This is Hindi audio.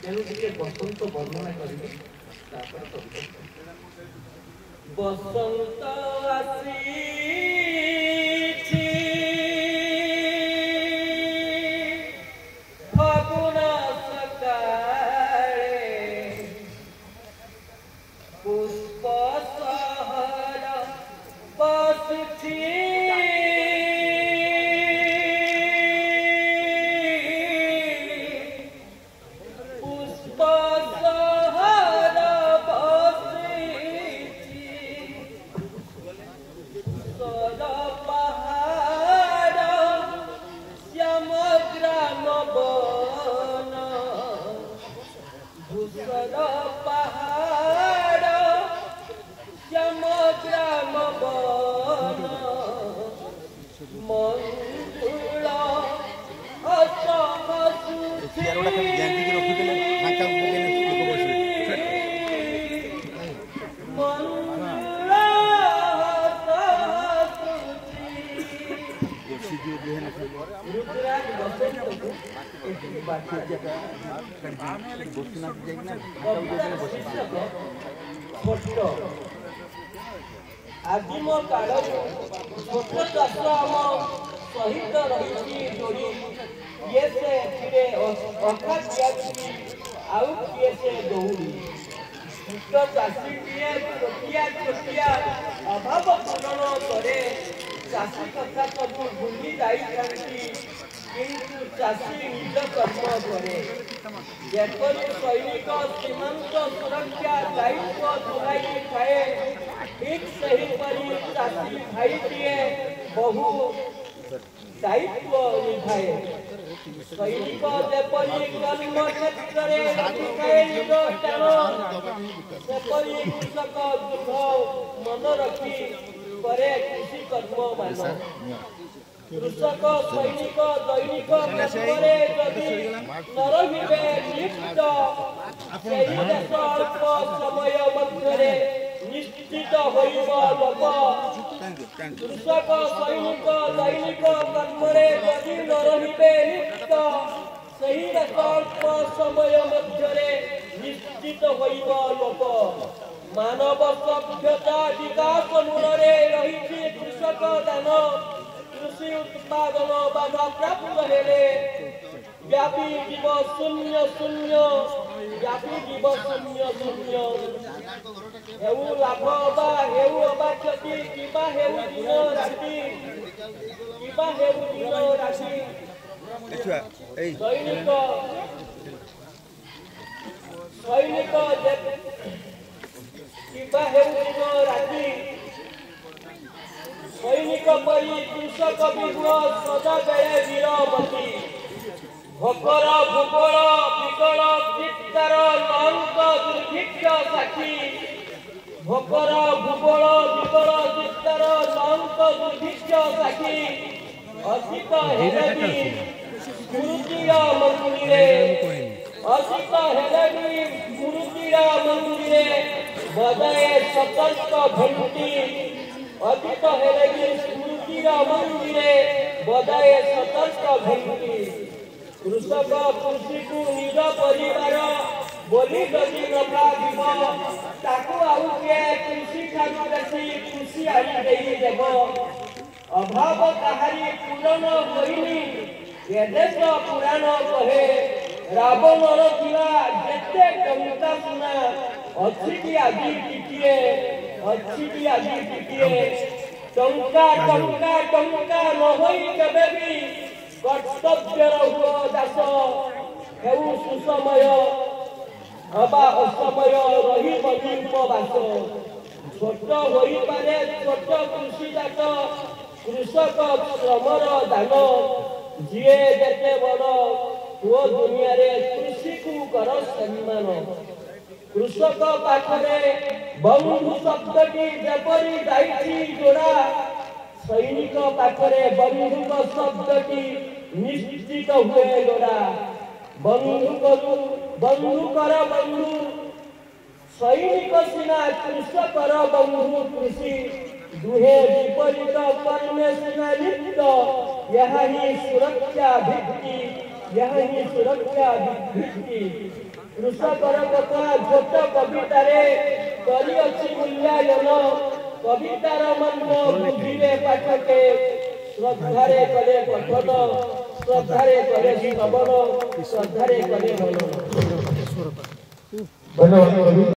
तेणु टिके बसंत वर्णना करिबे बसंत आसीछि फागुन सकाळे पुष्प सहर बसछि आदिम काल छोट चाष आम सहित रही जोड़ी किए से अखा दिया आउ किए से दौड़ी छोट चाषी छोटिया छोटिया अभाव पूरण करे चाषी कथा सब भूली जाती किंतु चाषी निज कर्म करे जेपरि सैनिक सीमांत सुरक्षा दायित्व तुलाई थाए ठीक सेहीपरि चाषी भाईटिए बहु दायित्व निभाए सैनिक जेपरि कर्म क्षेत्र में रखिए निज स्थान सेपरि कृषक दुख मन रखी करे कृषि कर्म मान कृषक सैनिक दैनिक कर्मरे यदि नरहिबे लिप्त सेही देश अल्प समय मध्य निश्चित होइब लोक कृषक सैनिक दैनिक कर्मरे यदि नरहिबे लिप्त सेही देश अल्प समय मध्य निश्चित होइब लोक मानव सभ्यता विकास मूलरे रही कृषक दान कृषि उत्पादन बाधा प्राप्त हेले व्यापी जीव शून्य शून्य व्यापी जीव शून्य शून्य हेउ लाभ बा हेउ अबा क्षति किबा हेउ दिन राति किबा हेउ दिन राति सैनिक सैनिक किबा हेउ दिन राति सैनिक परी कृषक विघ्न सदा बेले वीरवती भोकर भूगोल विकल चित्कार लंक दुर्भिक्ष साक्षी भोकर भूगोल विकल चित्कार लंक दुर्भिक्ष साक्षी असित हेले भी गुरुतीय मंदिरे असित हेले भी गुरुतीय मंदिरे बजाए सतर्क घंटी अतीत हेले भी स्मृतिर मंदिरे बजाए सतर्क घंटी कृषक कृषि को निज परिवार बोली जदि न भाविब ताकू आउ के कृषि ठारू बेसी कृषि आनी देई देब अभाव काहारी पूरण होइनी ए देश पुराण कहे रावणर थिला जेते टंका सुना अछि कि आदि टिकिए टंका टंका टंका न होई केबे भी कर्तव्य हुओ दास हेउ सुसमय हवा असमय रही बनी उपवास छोट होई पारे छोट कृषि जात कृषक श्रमर दान जिए जेते बड़ हुओ दुनिया रे कृषि को कर सम्मान कृषक पाखरे बंधु शब्दटी जेपरी जाइछि जोड़ा सैनिक पाखरे बंधुक शब्दटी निश्चित हुए जोड़ा बंधुकर बंधु सैनिक सिना कृषकर बंधु कृषि दुहे विपरीत कर्मे सिना लिप्त यह ही सुरक्षा भित्ति यह ही सुरक्षा भित्ति कृषकर कथा झोट कवितारे करी अछि मूल्यायन कवितार मंत्र बुझिले पाठके श्रद्धारे करे पठन श्रद्धारे करे श्रवण श्रद्धारे करे मनन।